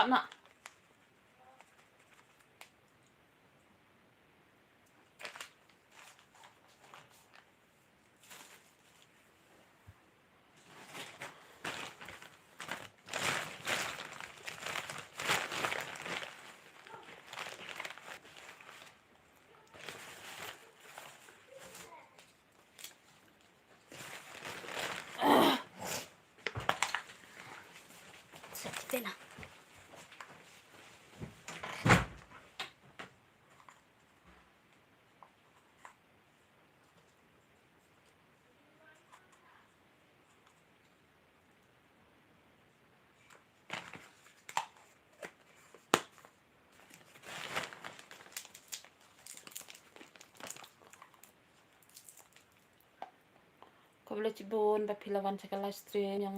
Kak nak. Sakit na. Kau boleh cibun papilawan sa live stream yang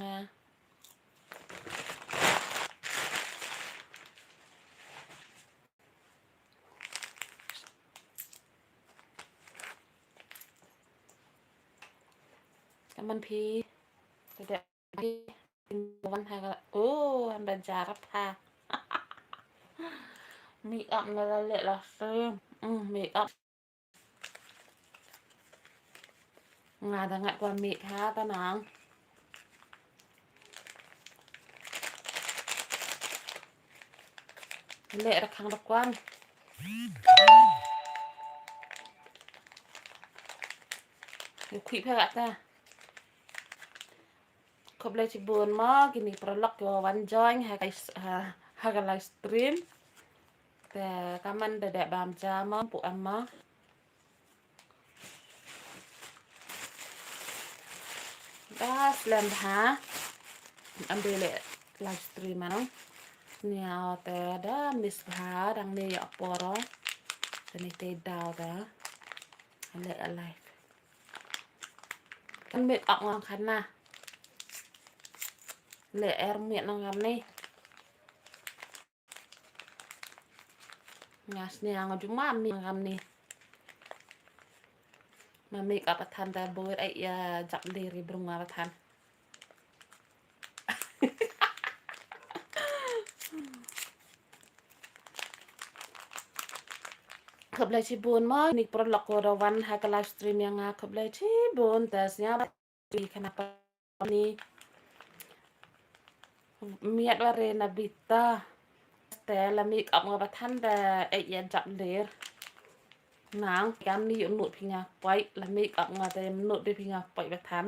kaman pi tidak pi lawan ha anda jarap ha make up ngalale lah stream make up ngada ngat kwa make ha tanang le rakang rakwan Kui phega ta kau boleh cibun mo gini prolog yo one join ha guys ha live stream te kaman dada bam jama pu amma das lem ha ambil live stream ano niao te da miss ha dang ne ya poro te te dao da le live kan make up ngang kan na le air miệng nó ngắm đi ngas niang ở chúng mami ngắm đi mà make up than ta boy ai jap diri berunga than khập lại chi buồn mà nick prolog ko rawan ha ka live stream yang khập lại chi buồn tasnya di kenapa ni miat ware nabita Stella make up nga bathan da jap der nang kam ni nut pinga pai la make up nga te nut de pinga pai bathan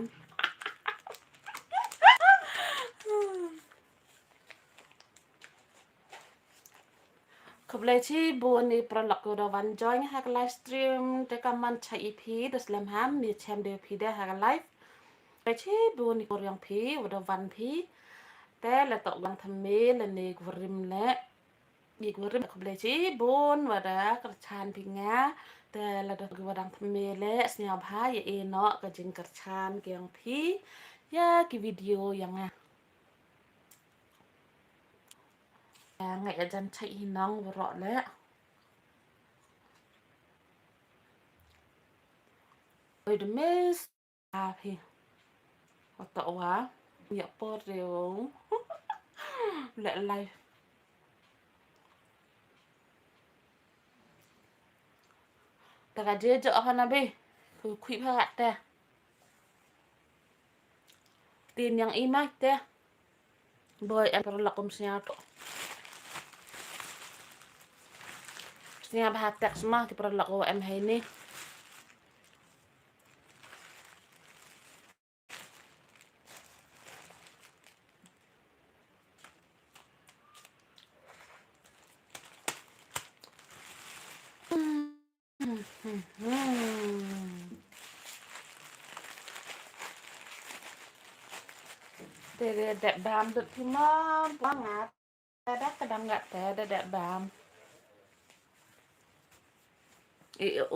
khập lại chi buồn ni prolog ko rawan join ha ka live stream te kaman chai ep das lam ham mi chem de pi de ha ka liveไปชีบูนิโกเรียงพีวัดวันพีแต่ละตอกวันทำเมละเนกวริมและอีกวริมขบเลยชีบูนวัดกระชานพิงาแต่ละดอกวัดังทำเมและสยามพายเอเนาะกระจิงกระชานเกียงพียากิวิดีโอยังไงไงอาจารย์ใช้น้องวรอแล้วโอ้ยเดมิสพี่ Otak wah, ya por deo. Lek live. Tak aja je apa nabe. Kui phagat ta. Tin yang imak ta. Boy em perlu lakum senyato. Senyap hatak semua di perlu lakum em hai ni. Dedek bam được thì nó quá ngạt đắt cái đam ngạt thế dedek bam iyo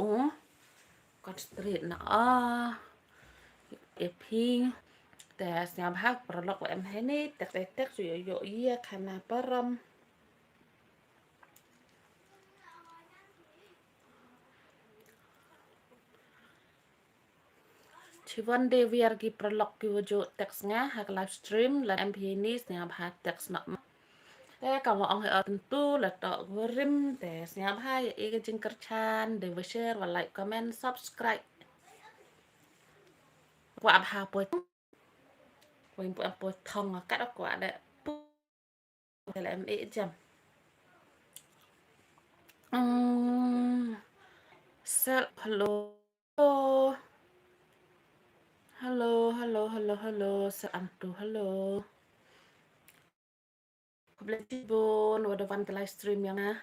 con street nó pingแต่สยามฮักประลอกemให้นี่แต่สุยโยเยี่ยขนาปรมชีวันเดวิอาร์กีประลอกกิวโจเท็กซ์งาฮักไลฟ์สตรีมและ MP นี่สยามฮักเท็กซ์นัก Te kalau ông hay ở tentu là tọ rim te siap hai cái jing kerchan để vừa share và like comment subscribe quả bà bồi mình bồi thông cắt đó quả đấy để lại em ế chầm hello hello sa antu hello Kebetulan wadah van ke live stream yang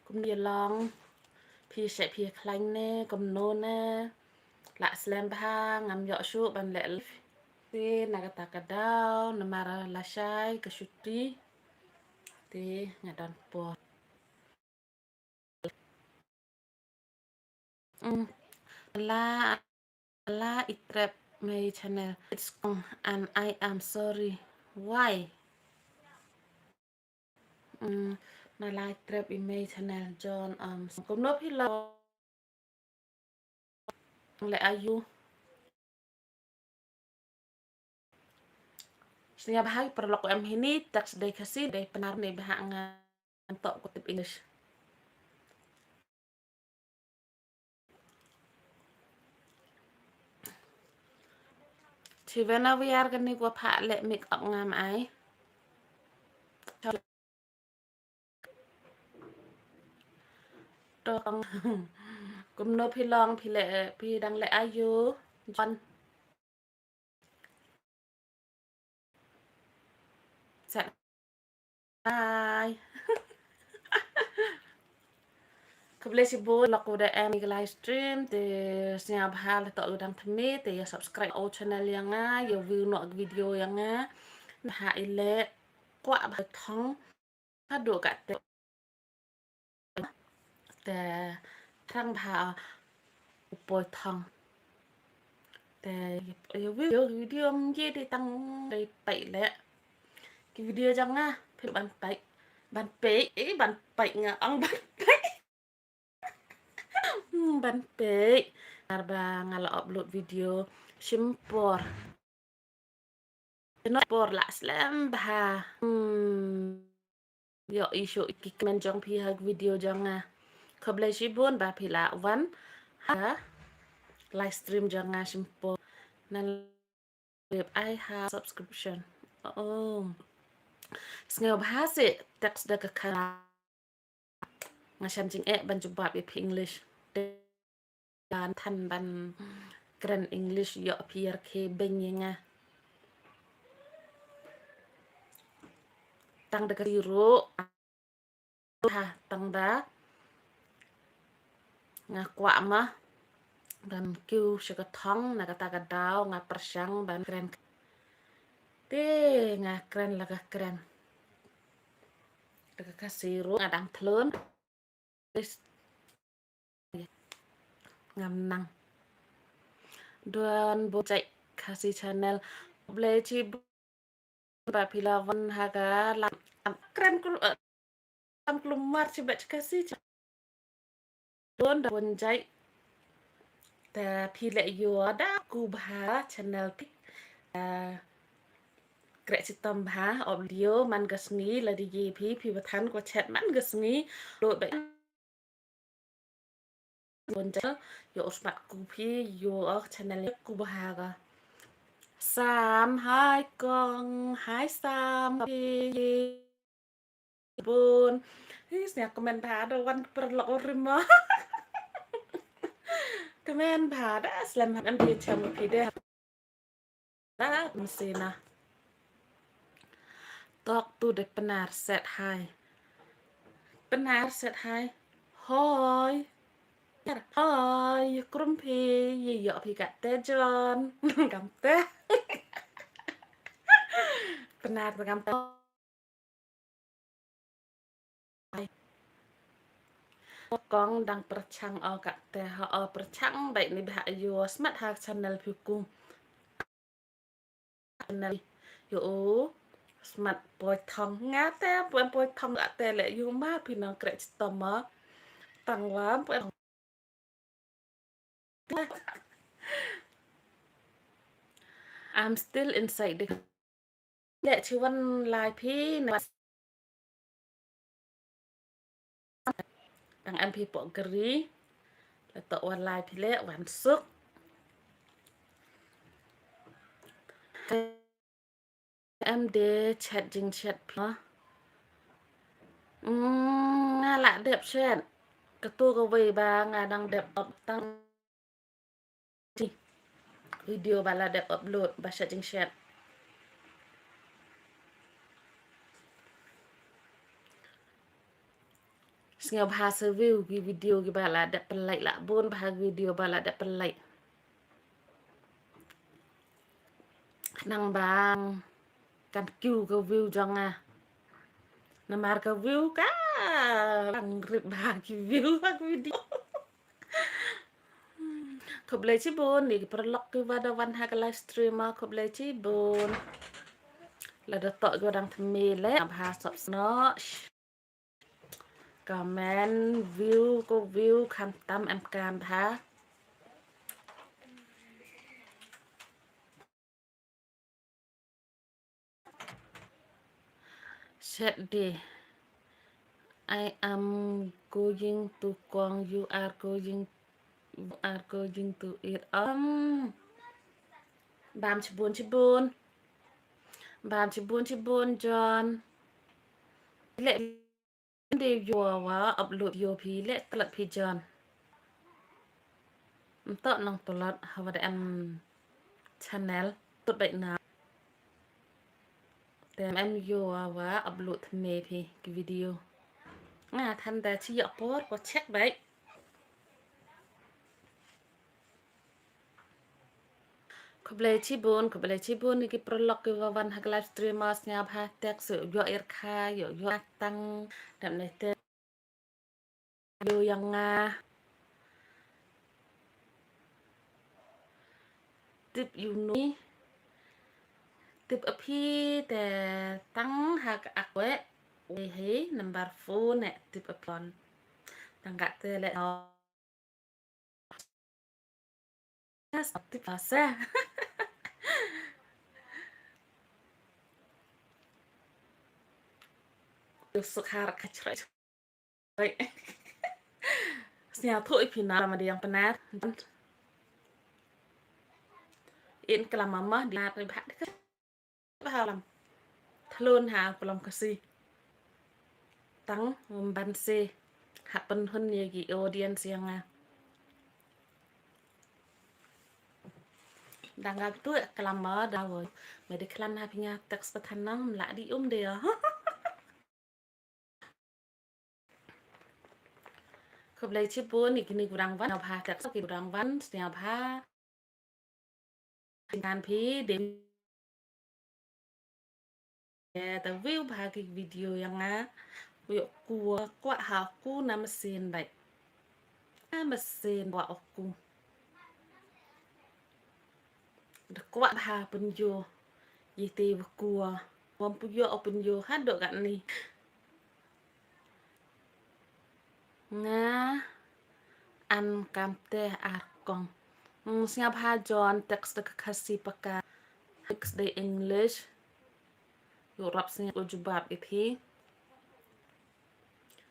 cũng đi longพี่sẽพี่คลังเน่กำโนน่ละสแลมพา ngam yo shu ban le ti nagata kadao namara la shai ke shuti ti ngadon po la la itrep my channel it's and I am sorry why na la itrep in my channel John cũng nộp hi lo le ayu Setiap hari perlu em ini teks day kasih day penar nih bahak ngantok kutip English. Thì when we are gonna go phạ lệ make up ngam ai. Trong cũng nộp phi long phi lệ phi đăng lệ ayu John. Dạ. Bye. Kebetulan si bu lok udah em livestream thì siap hal tak udang themi thì subscribe au channel yang ya view nok video yang nah ile kwa ba thong ha do ka te thang ba bồi thong te video gì thì tăng đây bảy lệ cái video chẳng thì bạn bảy ngà ông bạn ban pe arba ngala upload video simpor por la slam bah yo isu ikmen jong pi hag video jong kable shibun ba pila wan ha live stream jong simpor nan web I have subscription oh sngaw bahasa teks da ka ngasham jing ban jumpa bi English dan tan ban grand English yo pier ke benyenga tang da kaliru ha tang da ngakwa mah dan kiu syakatong nakata kadao nga persyang ban keren te nga keren laga keren daga kasiru ngadang telun ngam nang dan bocai kasih channel bleci ba pilawan haga keren keluar coba kasih don da bonjaiแต่พี่เละยัวดากูบา channel พิกระชิตมบาออบเดียวมันก็สงี้ละดีพี่ประธานกว่าแชทมันก็สงี้โดยแบบบนใจอยู่สมัครกูพี่อยู่channel กูบาก็3 hai con 2 3พี่บุญนี่เสียคอมเมนต์พาดวันประหลอกริมะคอมเมนต์พาดสลัมฮันพี่แชมป์พี่เด้mesin talk to the benar set hai benar set hai hoi hoi krum pi yo pi kat te John gam te benar gam te con đang perchang ở kat te ở perchang baik ni bah yo smart ha channel pi kum channel yo smart boy thong ngá te boy thong kat te le yo ma pi nang krek stoma tang lam I'm still inside the และชื่อวันลายพี่นะ Đang ăn phi bộ gri là tụ online phi lệวันศุกร์em để chat jing chat nó nga lạ đẹp chuyện cái tu có về bà nga đang đẹp tăng video bà là đẹp upload bà chat jing chat Sengau bahasa view di video ki bala ada pelai lah bon bahasa video bala ada pelai nang bang kan kiu ke view jangan namar ke view ka bang rip bahagi view hak video ko blai chi bon ni perlok ki wada wan hak live stream ma ko blai chi bon la da to go dang thme le bahasa sno comment view ko view kham tam em cam tha set đi I am going to Kong. You are going to eat. Bam chibun. Bam chibun John. Let đi vô và upload vô phí lệ tật phí John. Tớ nông tớ lọt hợp em channel tốt bệnh nào. Để em vô và upload mê phí cái video. Thành ra chỉ dọ post và check vậy. Ko boleh cibun ni ki prolog ki wawan hak live streamers nya bha tek su yo irkha yo tang dam ne te yo yang nga tip you tip api te tang hak akwe we he number phone ne tip apon tang ga te le no tip asa yo sukhar kachrai Snya thôi phi na ma yang penar in kala mama di na bha bha lam thlon ha pelom kasi tang ban se hat pen hun ye gi audience yang đang gặp tuổi kelam mà đào rồi mày đi kelam ha pinya teks petanang la di dia ko blai chi pun ni kini kurang van pha teks ki kurang van snya pha ngàn phi dem ta view pha cái video yang ví cua quá hào cu na mesin vậy mesin wa aku quá pha pun yo yiti cua wam pu yo open yo ha do kan ni nga ăn cam teh arkong siap ha John teks de kasi paka teks de English Europe siap ujubab ithi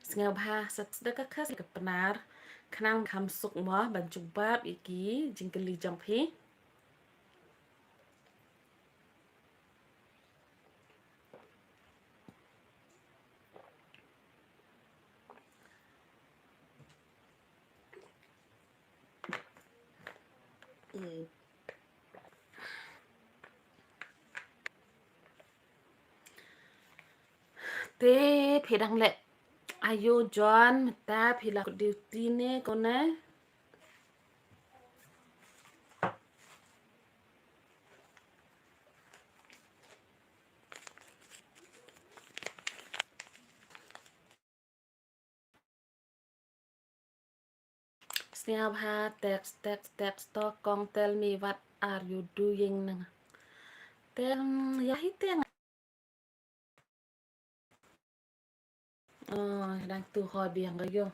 siap ha teks de kasi kepenar kenang kam suk mo ban jubab iki jingkeli jampi te phedang le ayo John ta phila duty ne kone siap ha text to kong tell me what are you doing nang tem ya hiteng đang tu hồi biển rồi vô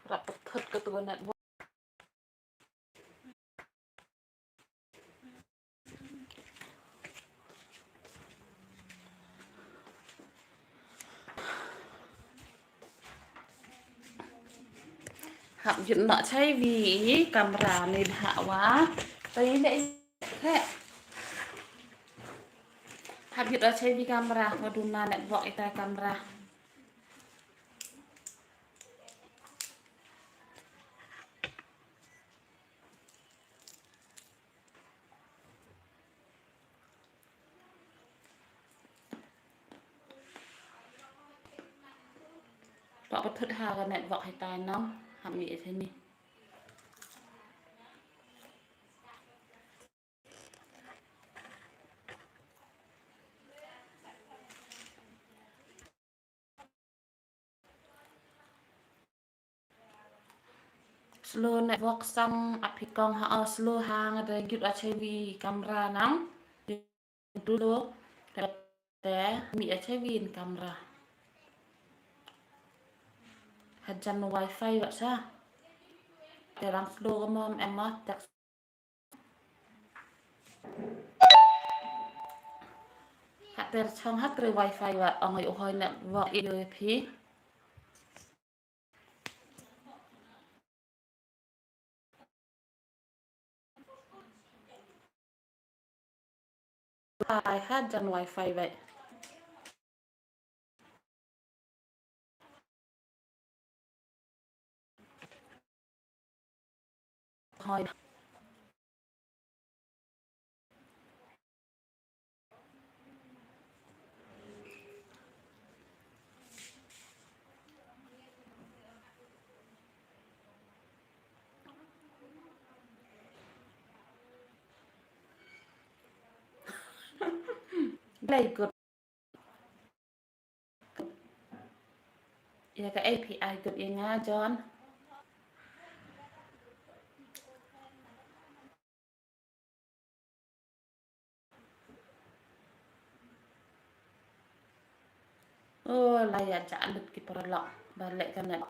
rập thật cái tuần này học dụng nọ chay vì camera nên hạ quá tay lại thế học dụng nọ chay vì camera và đun na lại gọi tay camera bỏ bất thức hà cái nẹt vọng hay tài nó hàm nghĩa thế này slow nẹt vọng xong áp hi con họ slow hàng để giúp ở chơi vì camera nóng dulu để nghĩa chơi vì camera hajan wifi vậy sao để làm slow mom em mất ter chong hat re wifi wa ong yo hoi net wa i phi ai hát jan wifi vậy hoi đây cực ya cái API cực ya nga John oh là ya trả lực cái perlok balik kan net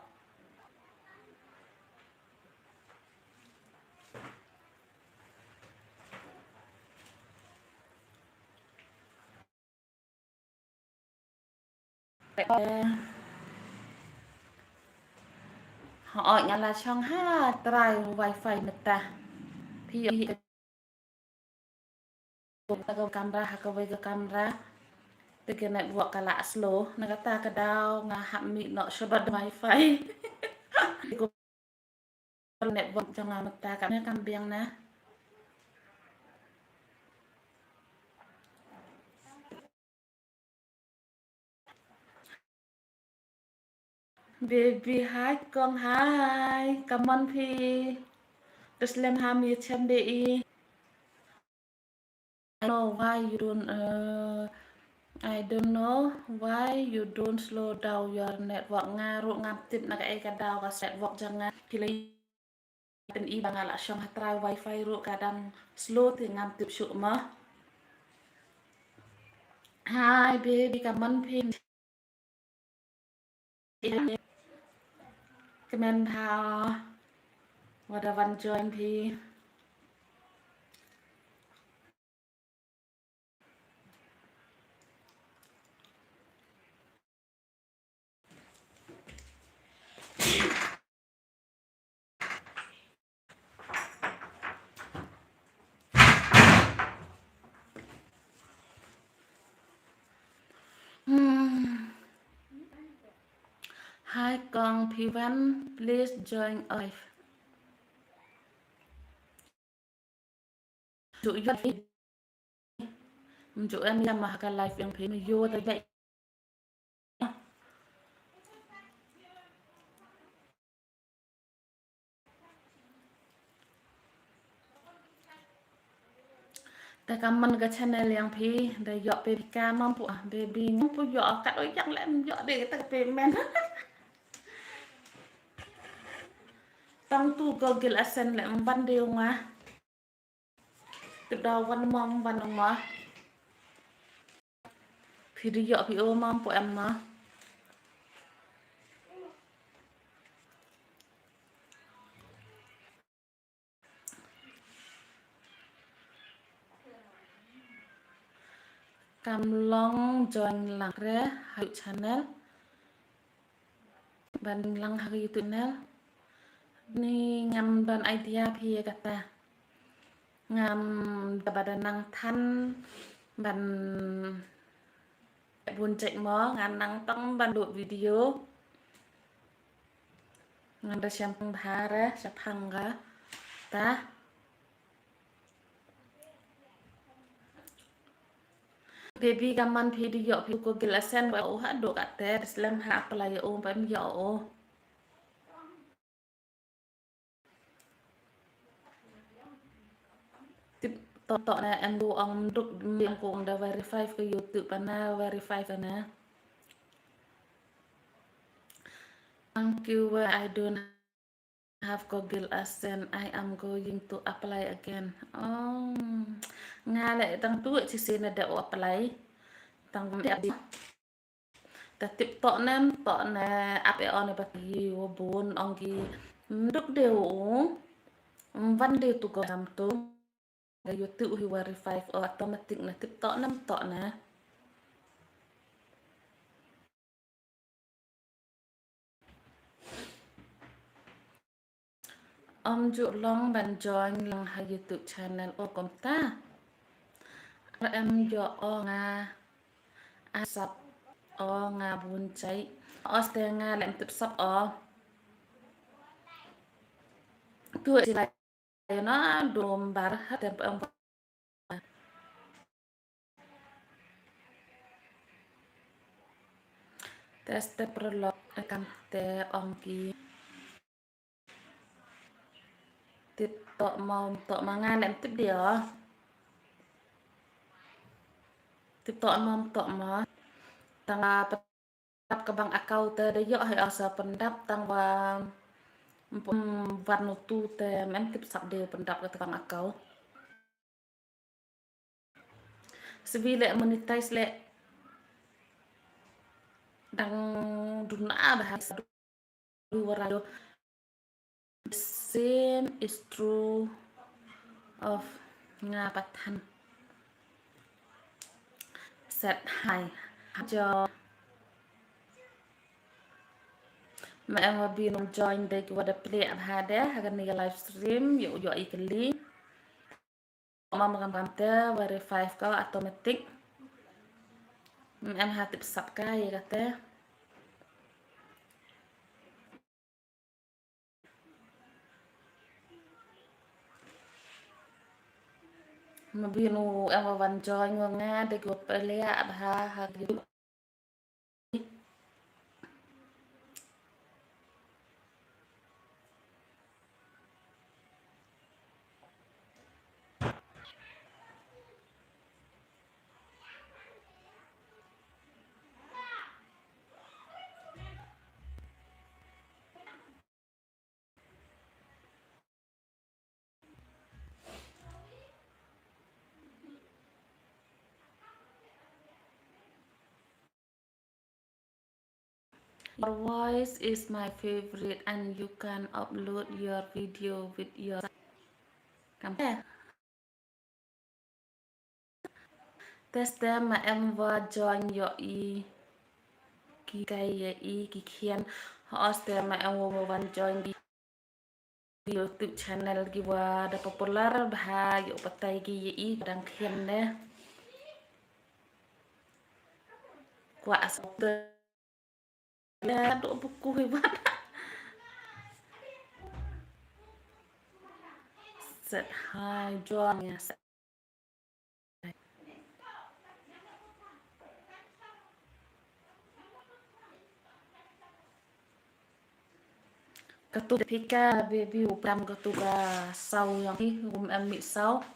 họ nhà là trong ha try wifi nè ta phi ta có camera ha có cái camera từ cái này buat kalak slow nak kata kedau ngaham mi nok sebab wifi network jangan mata kami kambing na baby hai con hai come on phi terus lem hamil cham dei I know why you don't I don't know why you don't slow down your network ngaruh ngaptip na kai kadau ka network jangan pilih dan i bangala syong try wifi ru kadang slow thì ngaptip syuk mah hi baby come on pin comment how what a one join phi Hi con Phi Văn, please join us. Chủ em làm mà cái live yang Phi mà vô tới vậy. Ta comment cái channel yang Phi để dọ baby ca mong phụ baby ngắm phụ dọ cả đôi chẳng lẽ dọ để cái payment. Tông tu Google AdSense lại văn điều mà. Từ đầu văn mong văn ông mà. Phi đi dọ Phi ô mong phụ em mà. Cam long join lạc re hai channel ban lang hari YouTube channel Ni ngam ban idea phi kata ngam pada nang than ban bun chạy mó ngam nang tong ban độ video ngam da shampang bhara shaphanga ta baby gaman video phi ko gilasan ba o ha do kata Islam ha apply o pam yo o tip to na anh đu ông đục miệng cũng đã verify cái YouTube na verify cái na thank you I don't have Google AdSense I am going to apply again oh nga lại tăng tuổi chỉ xin là đậu apply tăng đẹp đi ta tiếp to na app on này bật nhiều bốn ông kia đúc đều văn đều tụ có làm tốt cái YouTube hi verify automatic na tiếp to na ông dụ long bàn join lang ha YouTube channel ô công ta em yo o nga asap o nga bun chạy o ste nga lem tip sap o tuổi chỉ lại nó đùm bar hết em ông teste prolog akan te ông ki tip to ma nga lem tip dia tip to ma tanga pendap ke bank account te de yo hay asa pendap tang wa van tu te men tip sap de pendap ke bank account sevi le monetize le dang duna bahas du the same is true of nga patan set hai cho mà em mà bị nông join đây cái vật play ab hada hagan ni livestream yo ikali mà ngam te verify ka automatic em ha tip sap ka ya kata mà bị nu em mà van join nga đây cái play ab ha gitu Your voice is my favorite and you can upload your video with your test mà em vào join yo i ki kai i ki khian host mà em vào join di YouTube channel gi wa da popular bah yo patai gi i kadang khian ne kwa asute la do buku hibat set hai join ya katu pika baby upram katu ka sau yang hi em mi sau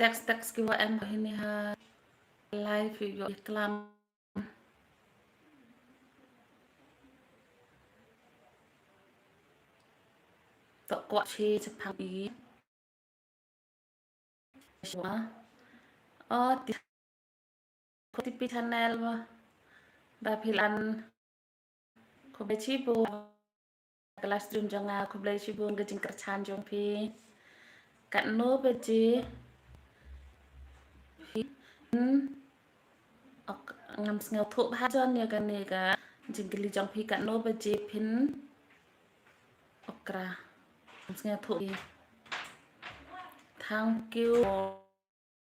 teks kiwa em ini ha live yo iklan tọa quạ chi chụp hàng ý tipi channel ba pilan ko be chibu kelas dun jonga ko be chibu ngajing kerchan jong pi kat no be ji ngam ngau thu ha jon ya kan ne ka jingli jong pi kat no be ji pin okra ngam thu thank you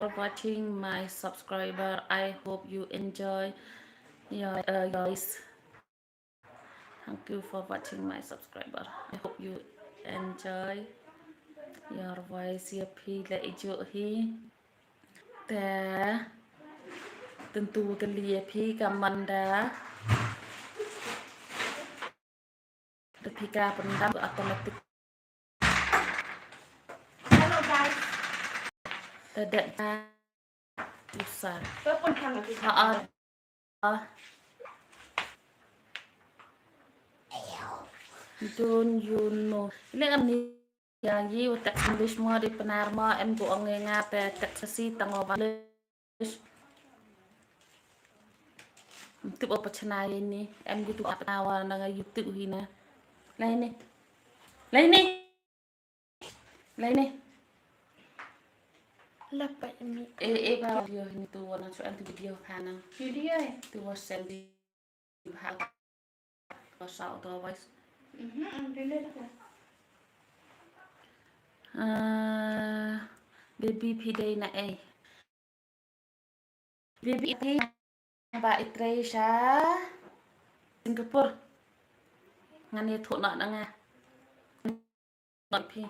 for watching my subscriber. I hope you enjoy your voice. Thank you for watching my subscriber. I hope you enjoy your voice. Your pi le ijo hi ta tentu kali pi kamanda ketika pendam otomatis. Hello guys. Tidak susah. Pun kan lagi. Don't you know? Ini em ni yang yi utak English mo di penar mo em ko ang nga pe tak sasi tangovan. Tụi apa channel ini em gitu apa tawa na YouTube hina. Lai ni. Lepas ini Ba video ini tu wana so em tu video kana. video ya. Tu was send di ha. Was out otherwise. Dulu dah. Baby piday na Baby iti ba itre siya Singapore. Ngani thu na nga. Pi.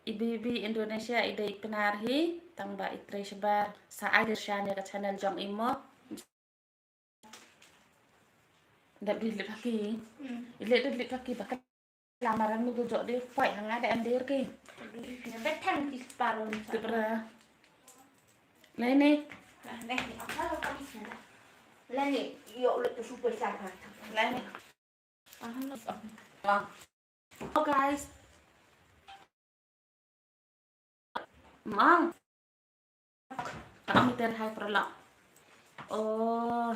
Baby Indonesia ide penarhi tang ba itre siya sa ada siya ka channel jong imo. Ndak dili lagi. Dili lagi bakal lamaran mu gojok dia fight hang ada andir ki. Betan di separuh. Tu pera. Lain Nih, apa kamu sana? Lagi, yuk lu super sangat. Lain. Oh guys. Mang. Kami terhai perlak. Oh.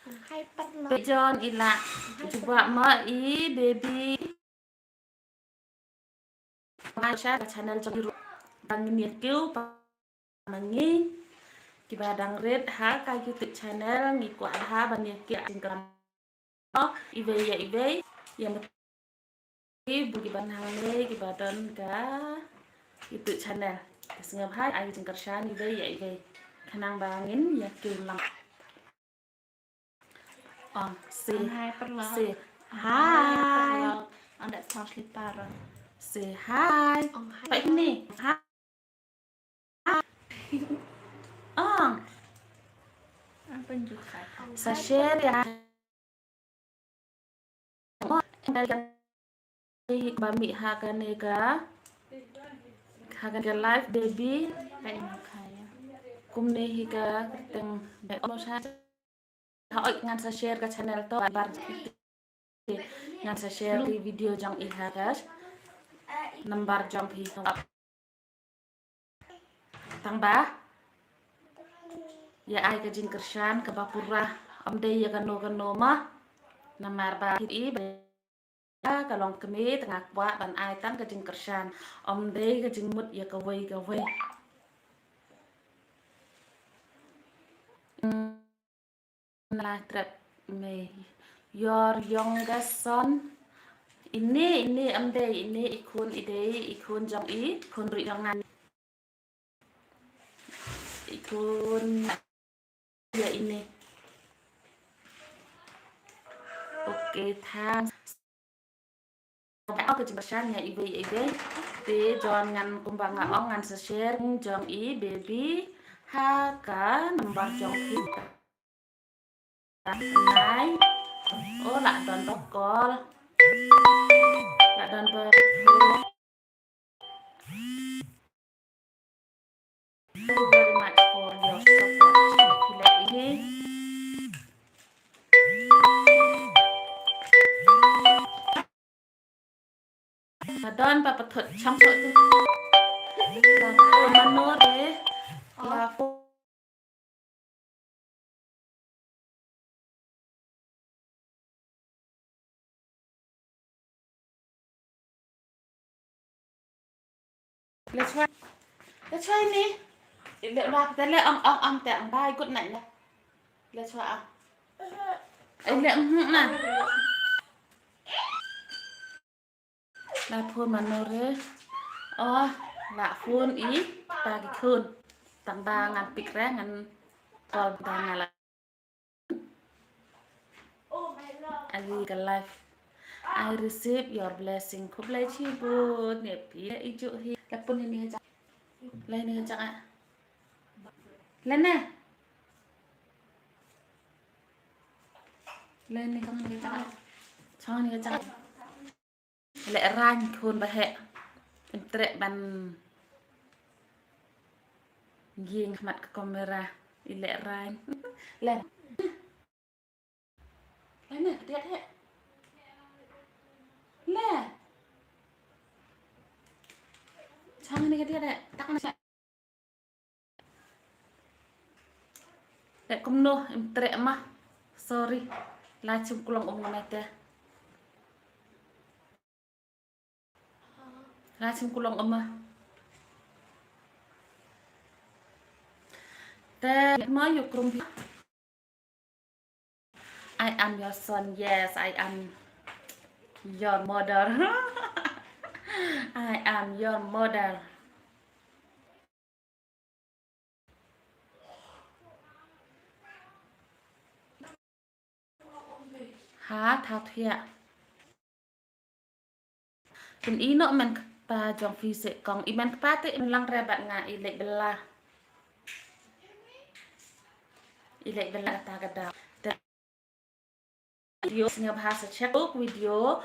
Hyper lah. John ila. Coba ma baby. Masya channel jong bangin ya kêu mangi kibadang red ha ka YouTube channel ngikwa ha ban ya kia singkram ive yang bugi ban hang le kibadan ka YouTube channel singap hai ai singkarshan ive kanang bangin ya kêu lang say Hyper lah. say hi Ada translate parah. say hi vậy nè hi Apa juga? sa share ya bami hagan ega hagan live baby Kayak makanya. kumne higa teng ono sa hỏi ngan sa share ka channel to bar ngan sa share di video jang ihagas nambar jang hi tang ba ya ai ka jing kershan ka bapura amde ya kano ma namar ba hi ka long kemi tengah kwa ban ai tan ka jing kershan amde ka jing mut ya ka wei na trap me your youngest son ini amde ini ikun jong ikun ri jangan ikun ya ini oke thanks aku jembasan ya ibe di John ngan kumbang ngaong ngan share jong baby ha ka nomor jong kita này lại đoàn bóc call lại đoàn bóc Thank you very much for your support. Ini Don papa thot chăm soi tu là phun manur đấy là phun let's try ni liệu là cái lệ ông tẹng bài cút này nè let's try ông ấy lệ nè là phun manur đấy là phun ý ta cái khôn tặng ba ngàn pik ra ngàn còn ta ngàn là Oh my lord. Ali cái life I receive your blessing khúc lấy chi bố nè phí ý chỗ hi là phun hình như chắc lên như chắc ạ lên nè lên đi không như chắc ạ cho như chắc lệ ranh khôn bà hệ em trệ bàn giềng mặt camera lệ ranh lên lên nè tiết hệ lên xong đi cái tiết này tắc nó để công nô em trệ mà sorry là chung kulong ông này tè là chung kulong ông mà tè mới dục rung I am your son yes I am your mother I am your mother há thao thiệt tình ý nọ mình ba trong phi sẽ còn ý mình ba thì em lăng ra bạn ngã ý lệ bella ta cái đạo video nya bahasa Czech video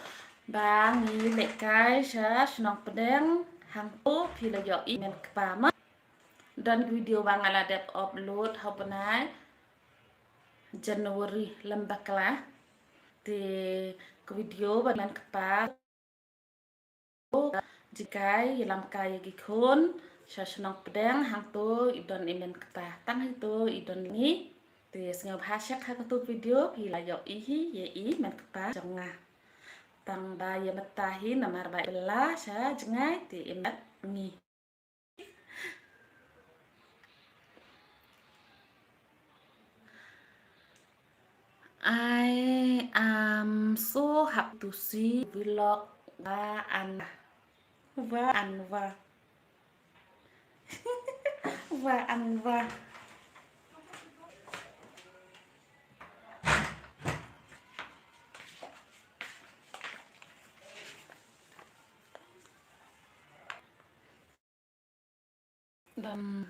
ba ngi lệ cái sa senang pedang hang pu phi là yo ý mình ba mất dan video bang ala dep upload hôm nay January lembak lah thì cái video bạn mình ba jika làm kaya gikon sa senang pedang hang tu idon imen kata tang itu idon ni thì ngau bahasa kha tu video thì là yo ihi ye i men kata jonga tang ba ye matahi namar ba bella sa jengai thì imet ngi I am so happy to see vlog ba an và ăn và và ăn và đầm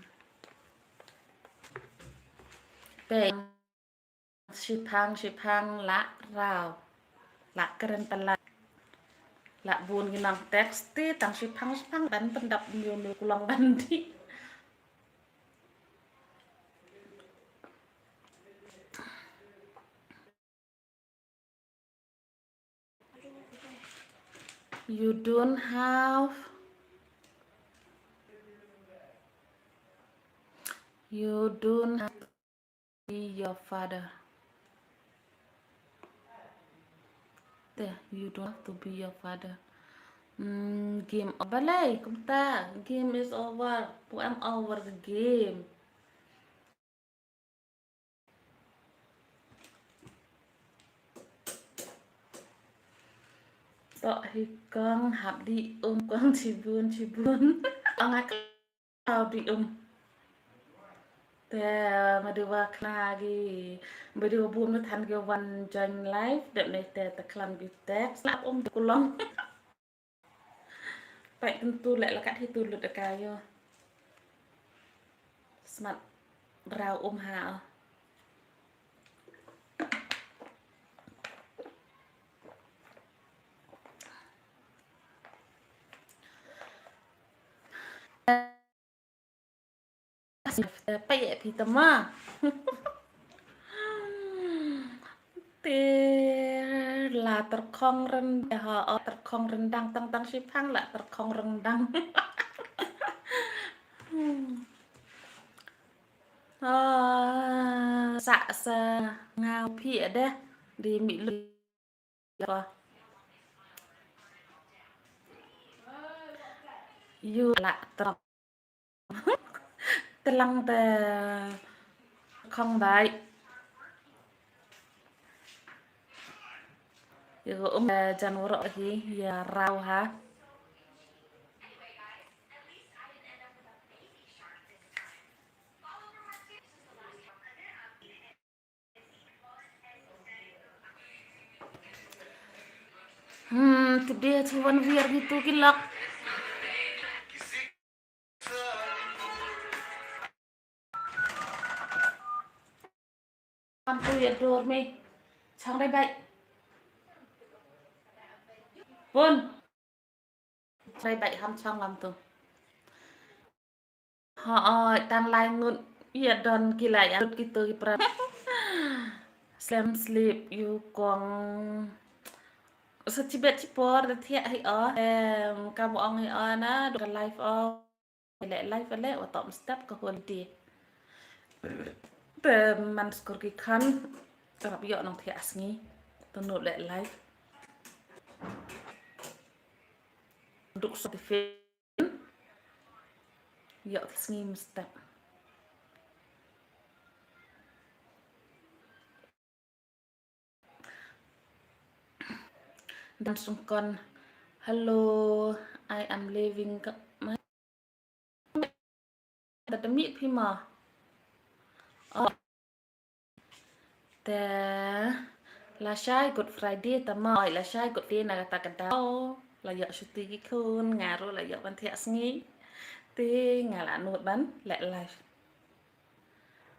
bèn sipang lạ rào lạ keren pala lạ buồn cái nòng text tang sipang dan pendap nhiều kulang bandi you don't have to be your father there you don't have to be your father game balai chúng ta game is over I'm over the game Tok hikong hab di kong cibun angak kau di te madua lagi madua bun than ke one join live để này te klam bi te slap kulong tại tentu lại là cắt thì tu lượt cái yo smart rau hạ Pay thì tầm te la là terkong rendah terkong rendang tang sipang là terkong rendang xạ sa ngao phịa đấy đi mỹ lực yu lạ trọc telang tè không đấy yu janur hi ya rau ha dia cuman biar gitu kilak tôi ya dormi sang đây vậy vun đây vậy ham trong làm tuh họ tan lai ngut ya don kila ya gitu pra slam sleep you kong sechibet cipor thia hi kamu ong hi na do live live le otom step ke holiday te man skor ki khan tarap yo nong thia asngi tonu le live duk so fi yo asngi step dan sungkon hello I am living my the meet phima the là sai good Friday ta moi là sai good day na ta ka dau là yo shuti ki khun nga ro là yo ban thia sngi ti nga la nut ban le live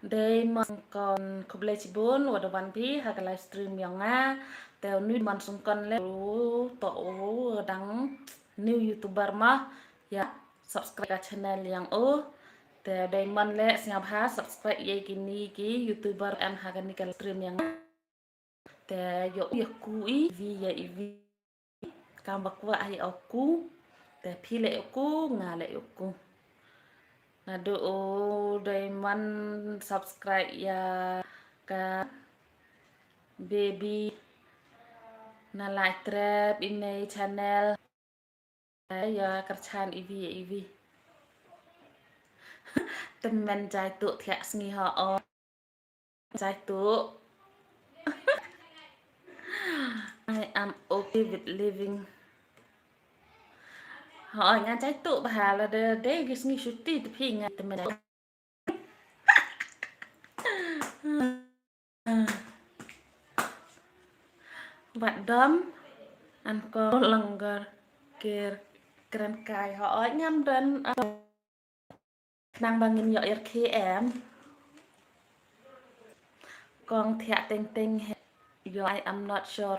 đây mon kon koble chibun wada ban pi ha ka live stream yang nga teo nu mon sung kon le to dang new youtuber ma ya subscribe ka channel yang te đây mon le siap ha subscribe ye kini ki youtuber an ha kan ni ka stream yang te yo ya ku vi kam bakwa ai aku te pi le aku nga le aku na do diamond subscribe ya ka baby na like trap ini channel ya kerjaan ivi temen jai tu thia sngi ho jai tu I am okay with living họ nhà trái tụ bà là để cái sngi shuti thì phi nhà temen bạn đấm ăn có lengger kir keren kai họ nhâm đến đang bangin yo KM con thẹt tinh yo I am not sure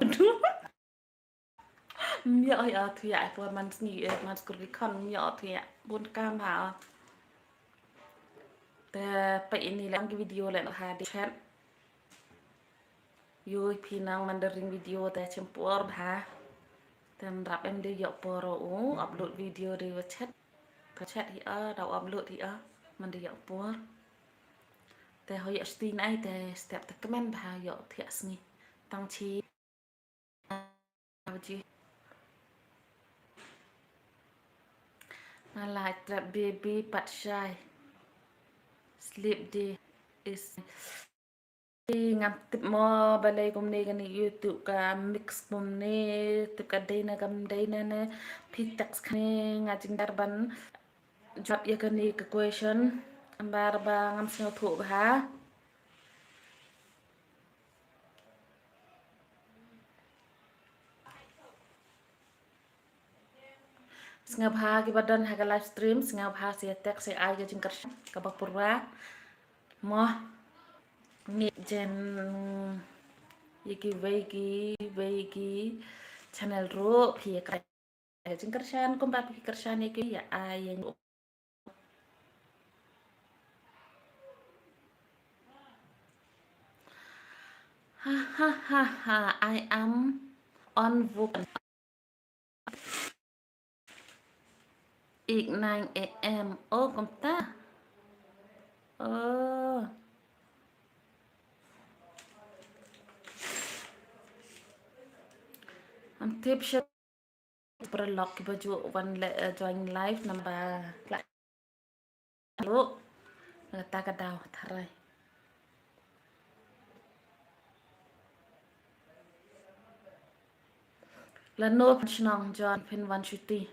yo ya thẹt for man sni man skuri kon yo thẹt bun cam hảแต่ไปini lang video le ha di chat yo pinang mandarin video te chempur ha tem rap em đi dọc poro upload video đi vào chat hi đâu upload hi man đi dọc por te ho ya stin ai te step te comment ba yo thia sni tang chi ji na like trap baby pat shy sleep day is ngam tip mo balay kum ne gani YouTube ka mix kum ne tip ka day na kam day na ne pitax kane ngajing darban job ya gani ka question ambar ba ngam sino thu ba singap ha ki badan ha ka live stream singap ha se tek se ai ga jingkar ka bapurwa mo ngi jen yiki veiki channel ro phi ka jingkar shan kom ba phi karshan yiki ya ai yang ha I am on book at 9 a.m. Công ta. Ang tip siya perlok baju one join live namba lalu ngata kadaw taray. Lano pensionong John Pin 150.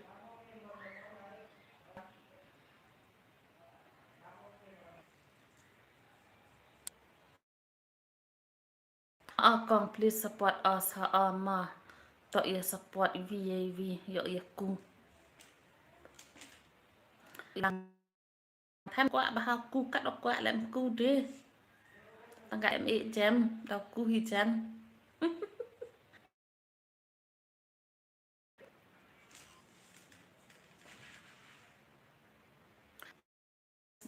Akong please support us ma. To ya support VAV yo ya cung. Lang tham quá bà cu cắt đọc quá làm cu đi. Tăng em ị chém đọc cu hi chán.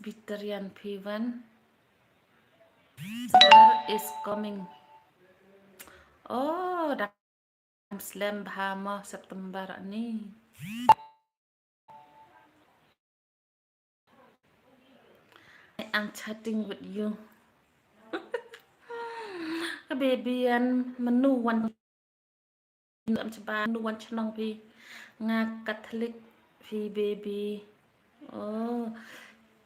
Victorian P1 Star is coming. Dak Slam Bahama September ni. I am chatting with you. Baby an menu one am coba menu one chenong pi nga Catholic pi baby.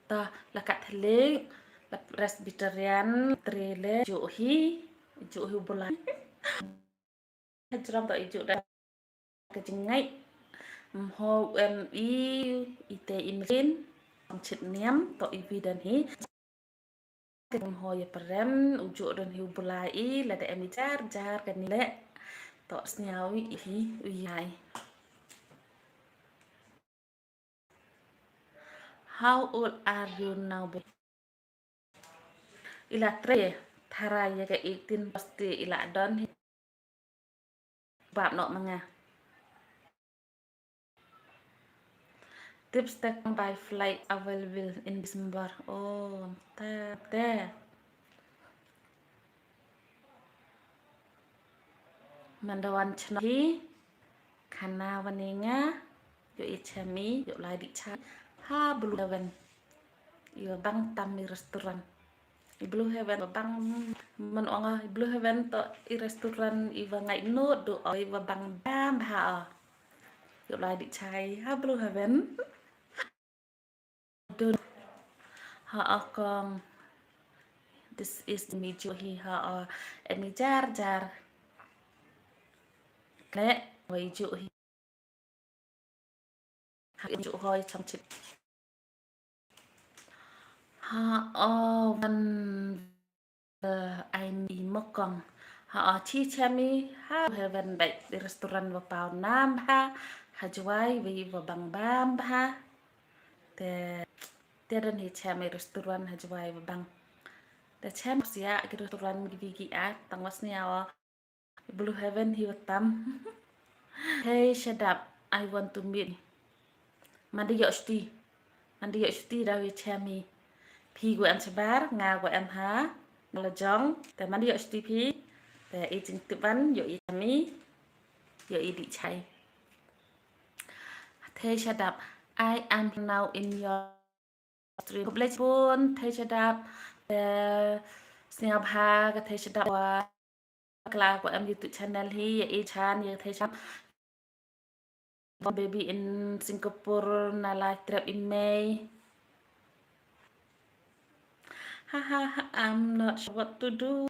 Ta la Catholic la Presbyterian trele juhi bola. Hajram ta ijuk dah kejengai ho MI IT imrin chit niam to ivi dan hi kem ho ya perem ujuk dan hi bulai la da emi jar kan le to snyawi hi uyai. How old are you now? Ila tre thara ya ke 18 pasti ila don bab no manga. Tips that by flight available in December. Mandawan chnahi kana waninga yo ichami yo lai di cha ha blue heaven yo bang tam i restoran i blue heaven bang man onga i blue heaven to i restoran i wa ngai no do i wa bang bam ha yo lai di chai ha blue heaven do ha akong this is me johi ha emi jar le wai johi ha jo hoi cham chit ha van ai mi mokong ha chi chami ha heaven baik di restoran wa pau nam ha juai vi wa bang bam ha te dan hi chami restoran ha juai wa bang te cham sia ki restoran di vigi a tang wasni awa blue heaven hi watam. Hey shadap I want to meet mandi yo shti da wi chami pi của em sebar nga của em ha là jongแต่มันyo shti piแต่i jing tu ban yo i chami yo i di chai. Thay shadap I am now in your stream blech pun thay shadap snap ha ka thay shadap wa kla của em YouTube channel hi i chan ye thay shadap baby in Singapore na live trip in May. I'm not sure what to do.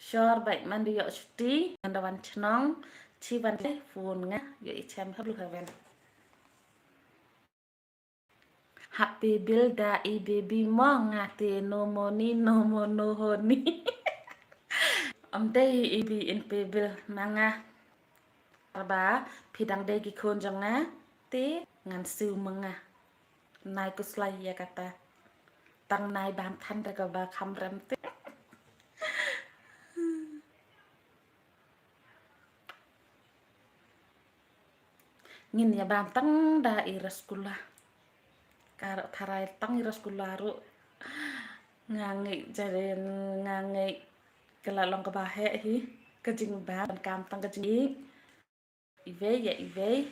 Sure baik mandi yo shti mandawan chnong chi ban phun nga yo i cham ha blue heaven. Happy bilda i baby mo ngate no money no mono honi. Day ibi in pebil manga ba pidang de gi kon janga te ngan siu manga nai ko slai ya kata tang nai ban than ra ka ba kham ram te ngin ya ban tang da iraskula karo tharai tang iraskula ru ngangi jaren ngangi kelalong ke bahe hi kejing bam cam tăng kejing ive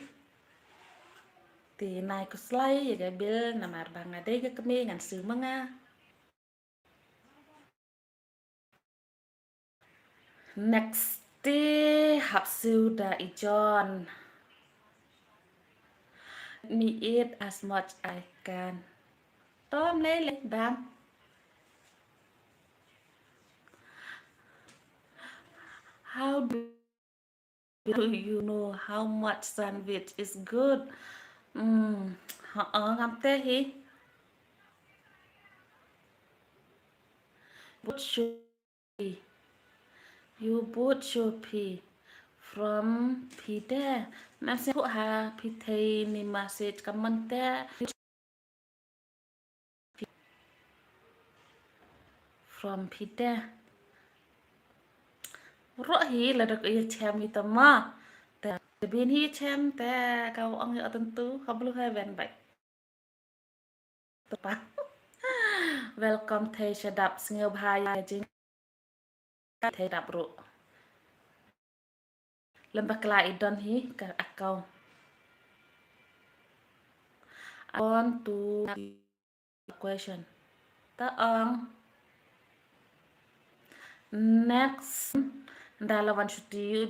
thì nai có slay ya gabil namar bangade ga kami ngan su manga next day hapsu da ijon me eat as much I can tom lấy bam how do you know how much sandwich is good họ ngắm tê hi put sugar you put sugar from pide nam sẽ phụ hà pite ni message comment from pide rõ hi là được ý xem hi tầm màแต่biên hi xemแต่kau ông ở tentu kau belum hay ven baik tepat welcome thầy sẽ đạp sinh bài chính thầy đạp rụ lembah kelai don hi ke akau I want to question ta ong next dalawan studio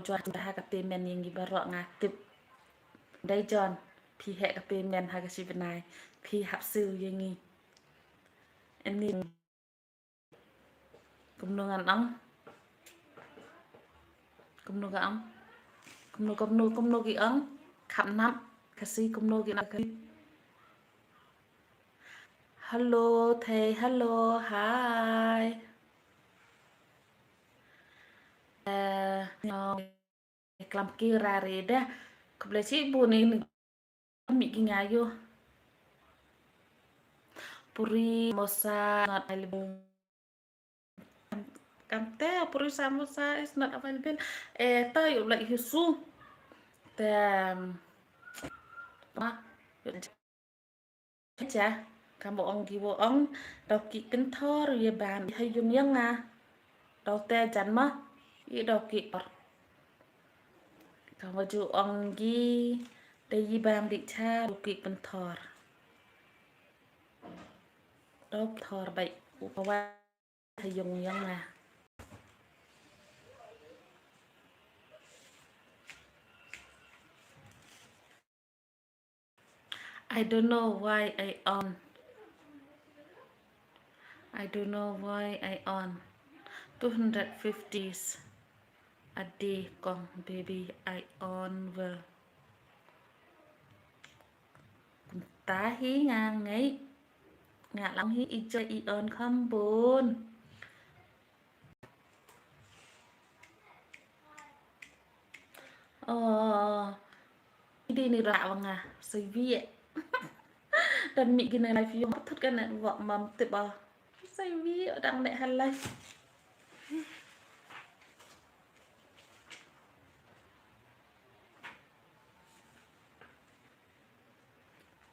John ha ka payment yang gibaro ngatip dai John pi he ka payment ha ka sibenai pi hap sư yang ngi ini kumnungan ong kumnu gi ong kham nam kasi kumnu gi na hello thầy hello hi kelam kira reda kebelah si ibu nih mikir ngayu puri mosa not available kante puri samosa is not available tayo like hisu ma cha kamu ong kiwo ong đọc kỹ kinh thơ rồi bàn hay dùng những đọc tè chắn mà ý đọc kỹ kamu ju ong gi đây bàn đi cha đọc kỹ kinh thơ đọc thơ vậy qua hay dùng những I don't know why I on 250s a day con baby I on well tá hí ngang ấy ngạ lắm hí y chơi y on không buồn đi này rạ vâng xây viết dan mi gina live yung thut ka na wa mam tiba xây viết đang để hành live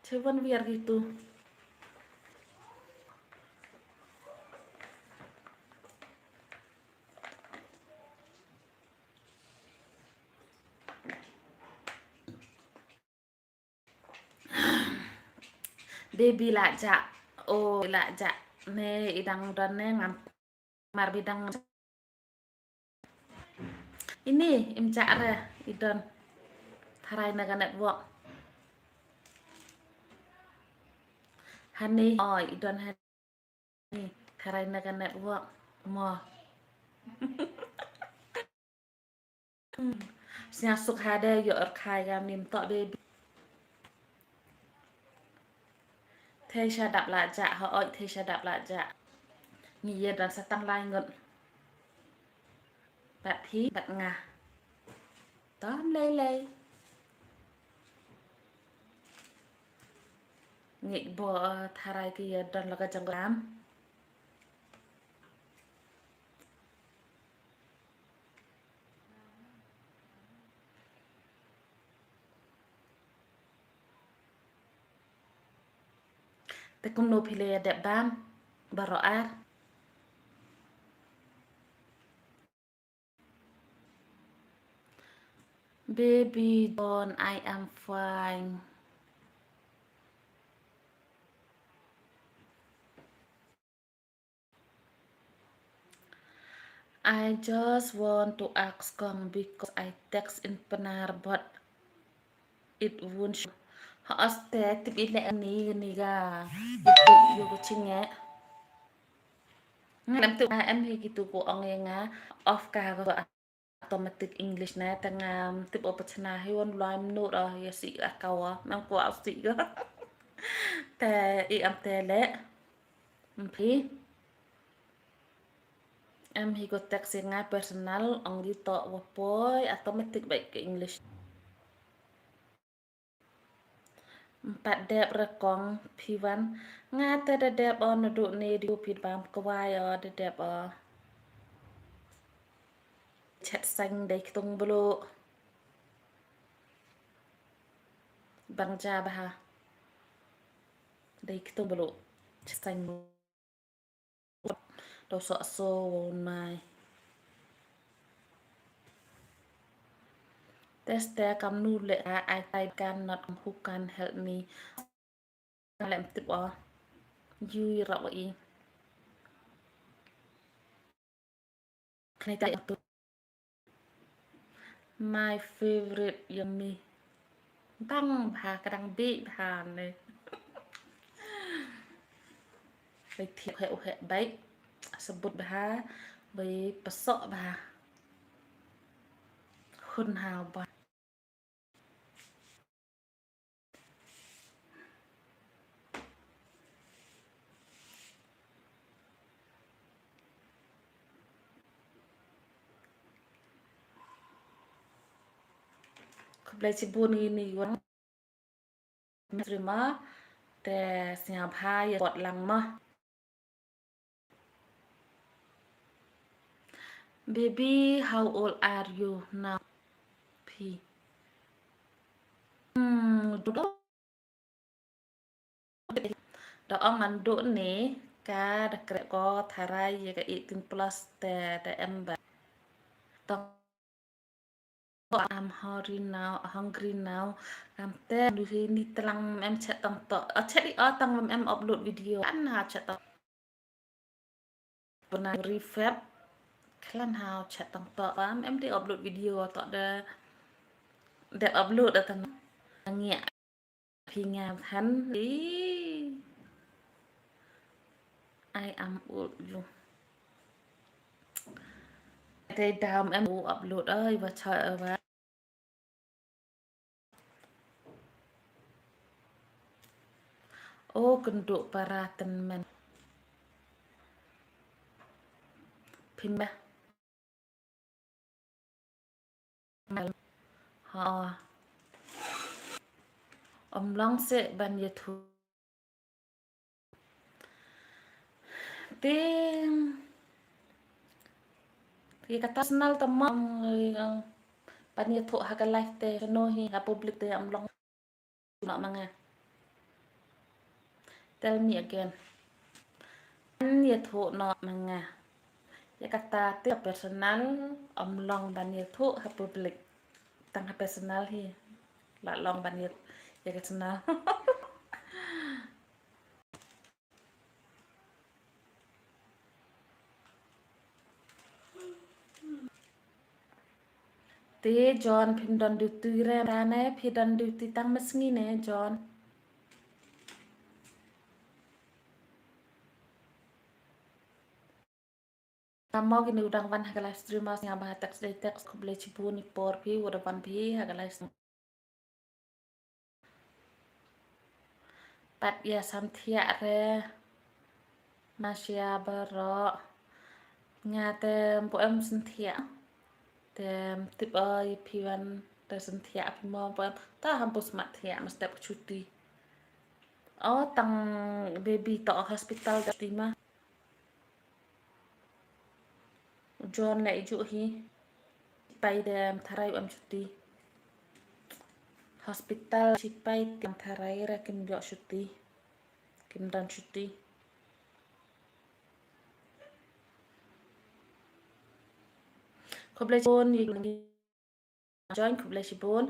cuman biar gitu baby lạ dạ lạ dạ nè idang dan nè ngam mar bidang ini imcara idan tharai na ganet wo hani idan hani tharai na ganet wo mo suk hada yo khai gam nim to baby thầy sa đạp lại dạ họ thầy sa đạp lại dạ nghỉ dan sa tăng lai ngận bạn thí bạn ngà tóm lê nghỉ bỏ tharai kia dan laga jang lam te kumno phile đẹp bam baro ar Baby John, I am fine. I just want to ask Kong because I text in penar but it won't show. Haaste tip ile ni ga. Yuko chinge. Làm từ em thì gitu ko ang nga off ka ko automatic English na tang tip opachna hi won lam no ra ya si akawa mang ko au si ga. Te I am te le. Mpi. Em hi ko text nga personal ang dito wapoy automatic baik ke English. Empat dep rekong piwan nga te de dep on du ni du pit bam kwai de dep chat xanh đây tung blo bang ja ba ha đây tung blo chat xanh đâu sợ so mai test te kam nu le I cannot who can help me làm tiếp vui rõ ý này tại my favorite yummy băng bà kadang bị bà nàyไปเทียบเหวใบสมบูรณ์bàไปประสบbàคนหาวbà Belajar bunyi ni wan terima te siap hai buat lang mah baby how old are you now P duduk đó ông ăn đũa nè cá đặc kệ có thà rai cái 18 plus te em bà tông I'm hungry now am te du ni telang em chat tong to chat di tong em upload video ăn ha chat tong pernah refab klan hao chat tong to em đi upload video to de upload tang ngia phi ngam hắn ý I am old you đây đam em upload ơi và trời ơi và oh kenduk para teman pindah họ long sẽ ban nhiêu thu tiếng thì kata personal teman ban nhiêu thu haga live te no hi ha public te long nak manga tell me again ban nhiêu thu no manga ya kata te personal long ban nhiêu thu ha public tang ha personal hi la long ban nhiêu ya personal Te John phim don duty ra nè phi don duty tang mesngi nè John mau gini udang van haga live stream mas nga bah text day text ko boleh cipu ni por phi udah van phi haga live pat ya samthia re masya baro nga tem po em samthia tem tip ơi phi van te samthia phi mo po em ta hampus mat thia mas tep cuti oh tang baby to hospital tima John lại dụ hi bay dem tharai am cuti hospital cipai tiang tharai ra kim jo cuti kim dan cuti ko boleh pun join kublesibun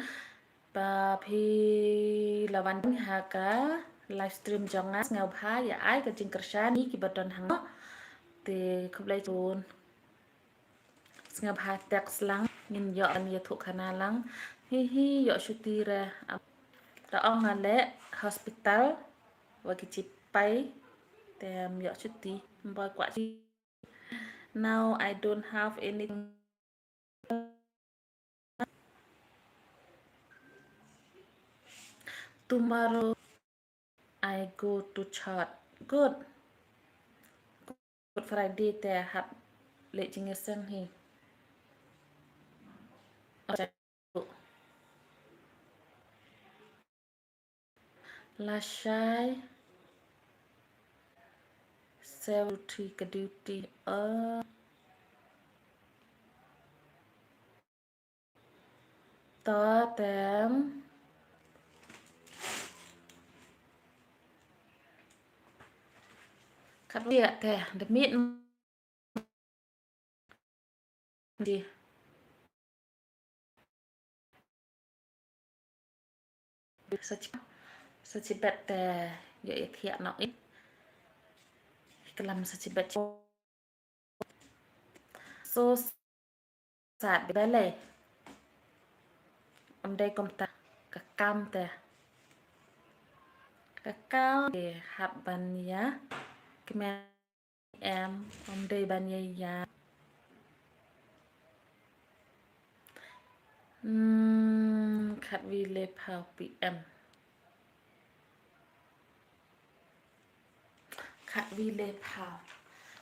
ba phi là văn ha ka livestream jangan ngau bha ya ai ka jing kersa ni ki badon hang te kublesibun ngau bha tek slang ngin yo an ya thu khana lang hi yo shutira ra ong ale hospital wa ki chi pai tem yo chuti boy kwa chi now I don't have anything. Tomorrow I go to church. Good. Good Friday te hap lệ chính sang hi. La shai sell to cái duty to tem khát địa te được miễn gì sechibet te vậy thiện nó ít cái làm sechibet so sạt bị lệ đây công ta cả cam te cả cao để hạt ban ya cái mẹ em đây ban ya khát vi lệ phao PM khát vi lệ phao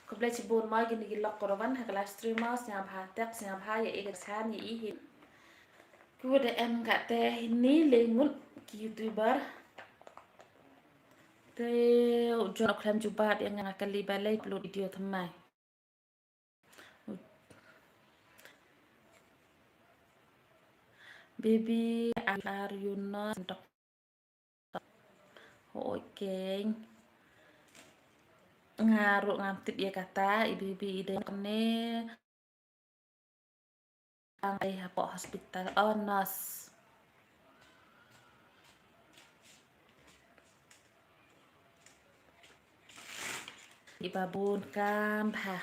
có lẽ chỉ buồn mai cái này lọc cổ văn hay là streamers nhà phá tép nhà phá vậy cái sáng vậy hiện cứ để em cả te ní lên muốn youtuber te ujian oklam jubat yang akan libalai upload video thamai baby are you not hội keng ngaruh ngamtip ya kata ibu-ibu ide kene ang ay hapo hospital nurse ibabun kam ha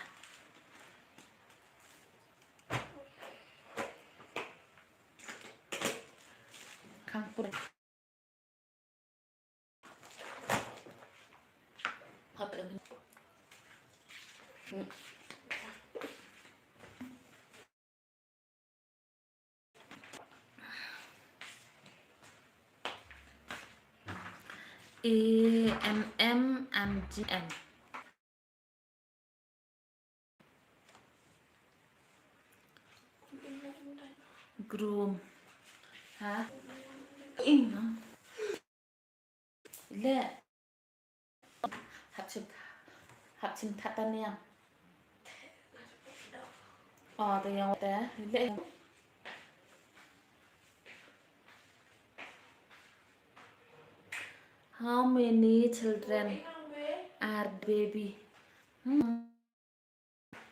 kang pun EMM and GM groom hả in hả lệ hạt chim thắt tan em từ nhau té lệ how many children are baby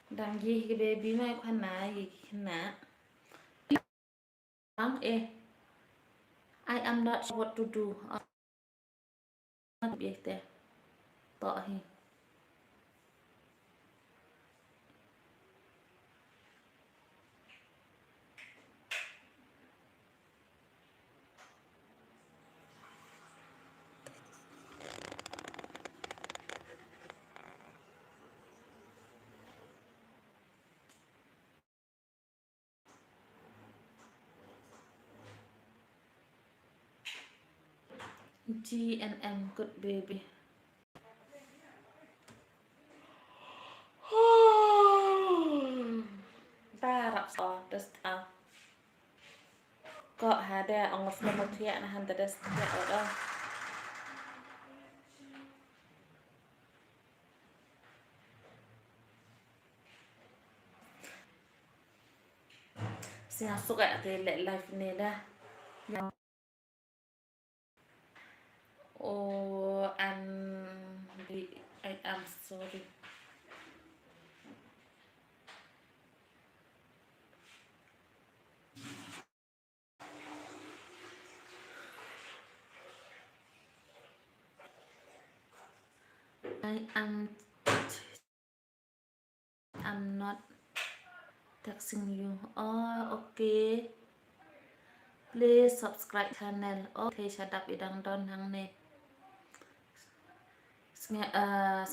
đang gì cái baby mai khoan nã gì nã I am not sure what to do biết thế tỏ hi GNM good baby ta rap so das kok ada ongos nomor tiak nah hantar das tiak ada siang suka te live ni dah I am sorry I'm not texting you. Oh, okay. Please subscribe channel. Oh, thầy sẽ đọc idang don hang ne.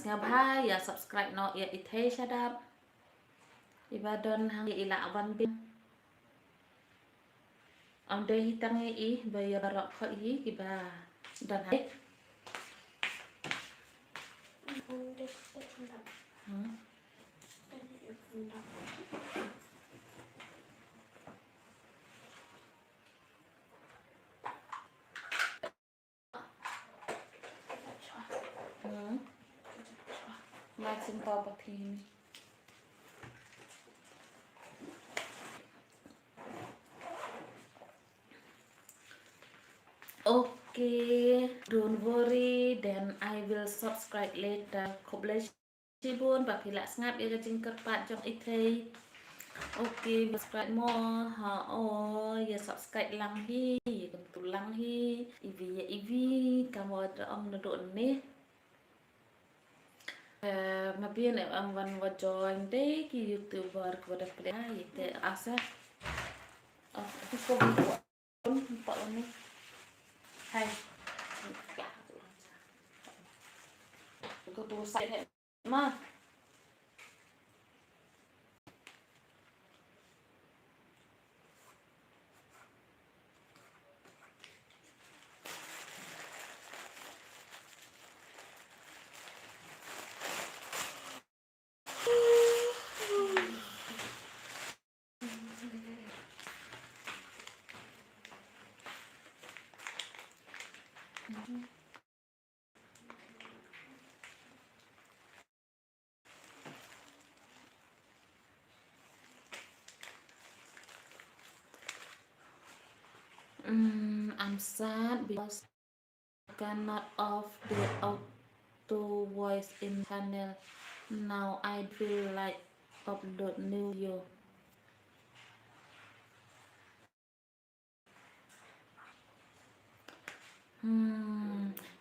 Bhai ya subscribe no ya thầy sẽ đọc. Iba don hang ila wan bin. Ông đây hitang i bayar barok kho i iba don hang. Mai xin to bạc thì okay, don't worry, then I will subscribe later. Khoble Cibun bạc thì lại ngap ia jing kerpat jong ithei. Okay, subscribe more. Ha oh, ya subscribe lang hi, tu lang hi. Ivi kamu ada om nodon ni. Mà biết này ông văn vào join đấy cái youtuber của đặc biệt là itu asa cái cô bị bỏ này hay cái đồ sạch đấy mà I'm sad because I cannot off the auto voice in channel. Now I feel like upload new video.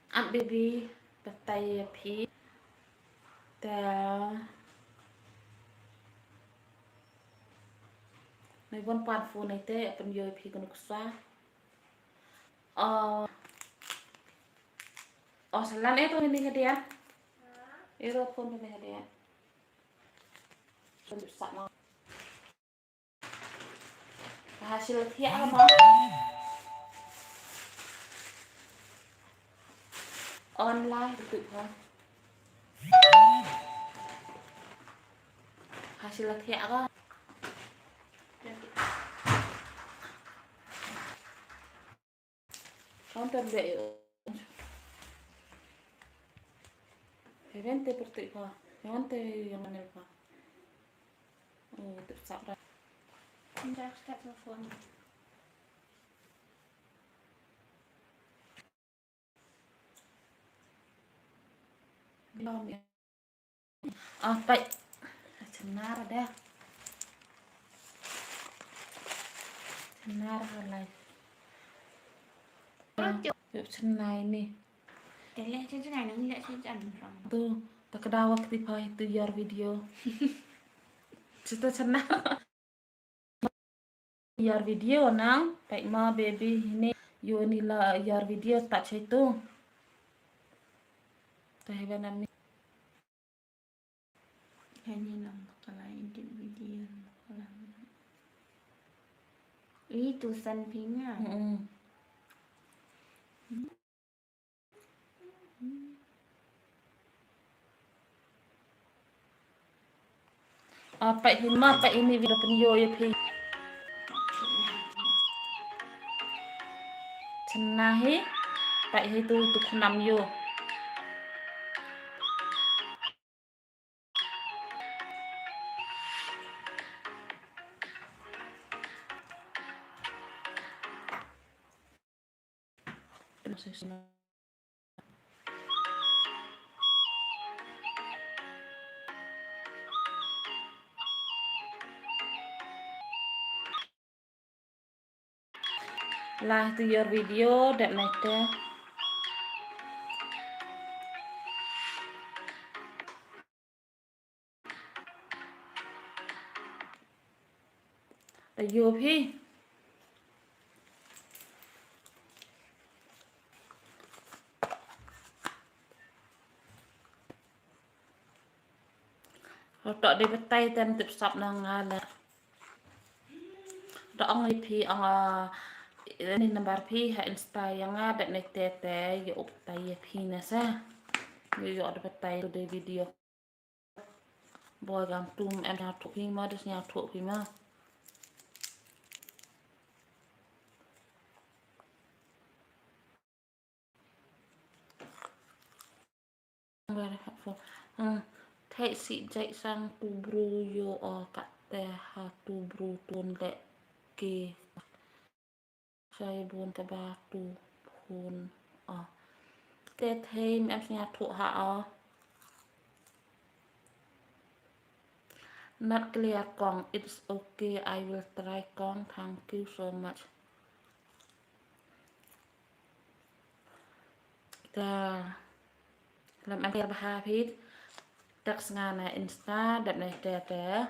Anh baby bắt tay phí taในวันปานฟูในเต้เป็นโยยพีกันกุศลselan itu ini hadiah itu pun ini hadiah bentuk sama hasil tiap apa online betul kan hasil tiap apa Counter deh, event seperti apa? Event yang mana apa? Oh, tetap dah. Tidak start telepon. Belum ya? Baik. Senar dah. Senar halai. Yuk senai nih. Cái lên trên này nó lại trên chẳng rồi. Tuh, tak kedawa ketipa itu your video. Cerita senang. Your video nang, baik ma baby ini yo nila your video tak itu. Tahiban nami. Ini nang kalau edit video kalau ini tulisan pink ah. Apa ini video penyo ya pi. Cenahi, pak itu untuk 6 yo. Lah to your video that like that. แต่อยู่พี่เราต่อได้ไปไต่เต็มติดสับนางงานแล้วเราเอาไงพี่เอานี่นับพี่ให้อินสตาyang adaในเตะอยู่อุปไตยพี่นะซะอยู่adaไปไต่ตัววิดีโอบอยกันตุ้มแอมยาถูกพี่มาดิฉันยาถูกพี่มา Very helpful. Thay sĩ dạy sang tu bru yo o cắt tè ha tu bru tuôn lệ kì say buồn cả ba tu hôn tè thêm em nhà thụ hạ not clear con it's okay I will try con thank you so much ta làm em kêu bà phít text ngàn này insta đẹp này tè tè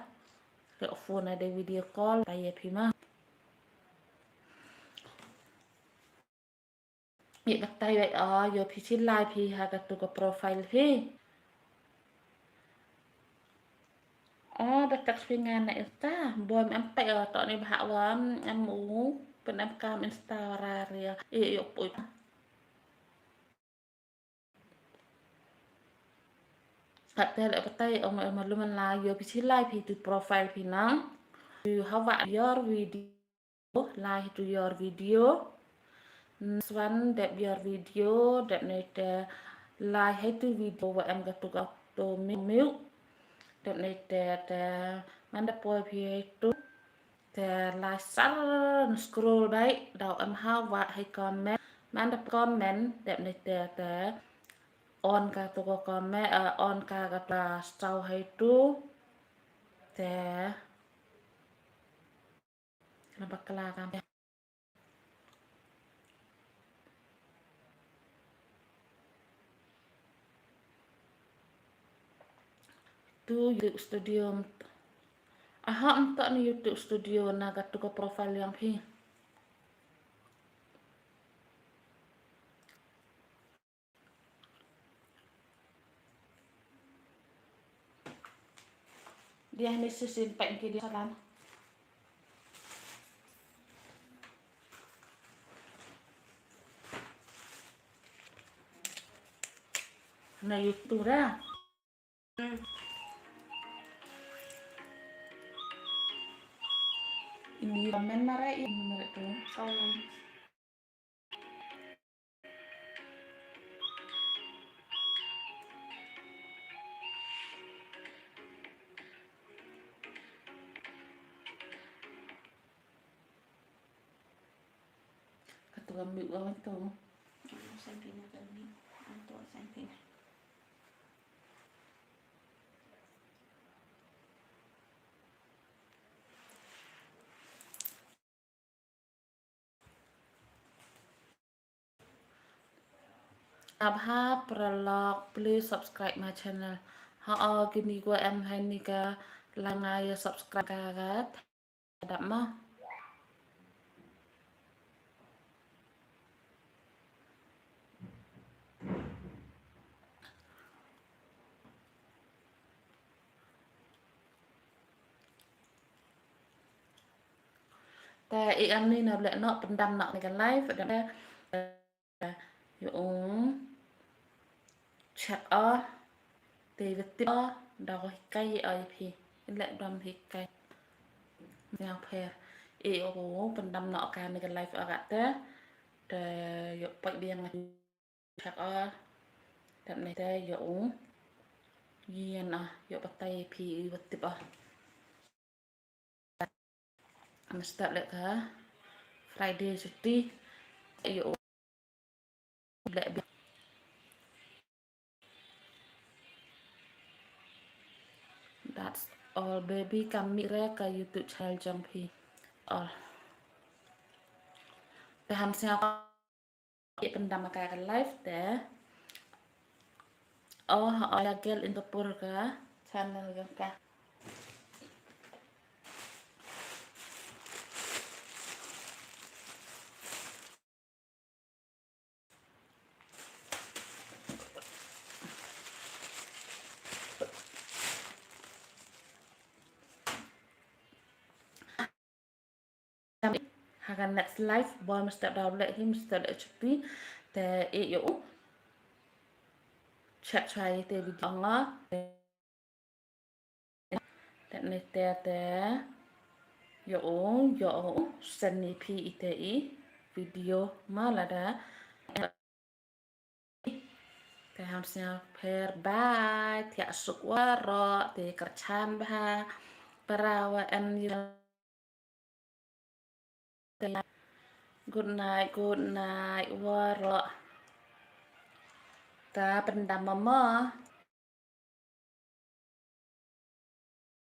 liệu phone này để video call tay phí mà bị bắt tay vậy giờ phí xin like phí hà cái tụ cái profile phí đặt text phí ngàn này insta buồn em tay tọ này bà wa em mũ bên em cam insta ra ria yêu bụi Hạt tè lại bắt tay ông mà luôn là giờ phí xin like phí từ profile phí nắng you have your video like to your video Next one đẹp your video đẹp này tè like hết từ video và em gặp tụ gặp tụ mute đẹp này tè tè mang đập bôi phía tụ tè like sát scroll đấy đầu em hao và hay comment mang đập comment đẹp này tè tè on cả tụ có comment on cả gặp là sau hay tụ tè là bạc la cam tu YouTube studio entah ni YouTube studio naga tu ke profile yang hi dia ni simpan ke dia salam na YouTube dah ini komen marah ini mereka tu ketua ambil orang tu Samping tadi untuk samping. Abha pralog please subscribe my channel gini gua em hay ni ka langai subscribe kagat ada mahแต่อีกอันนี้นะแหละเนาะเป็นดำเนาะในการไลฟ์แบบนี้อยู่แชทตีวิตตี้ดาวใกล้พี่แหละดำฮิกไกลแนวเพร์โอ้โหเป็นดำเนาะการในการไลฟ์อากาศแต่อยู่ไปเบียงแชทแบบนี้แต่อยู่เย็นอยู่ปัตตาพี่วิตตี้mesti lek ka Friday cuti yuk lek that's all baby kami ke YouTube channel Jong Phi allแต่ทำเสียงเป็นดำมากันไลฟ์แต่lagi untuk purga channel yang kah hakan next live boy mesti download him mesti ada cupi te yo chat try te video nga te ne te yo seni pi ite video malada te hamsnya per bye tia sukwaro te kerchan bah perawa and good night waro ta pendam mama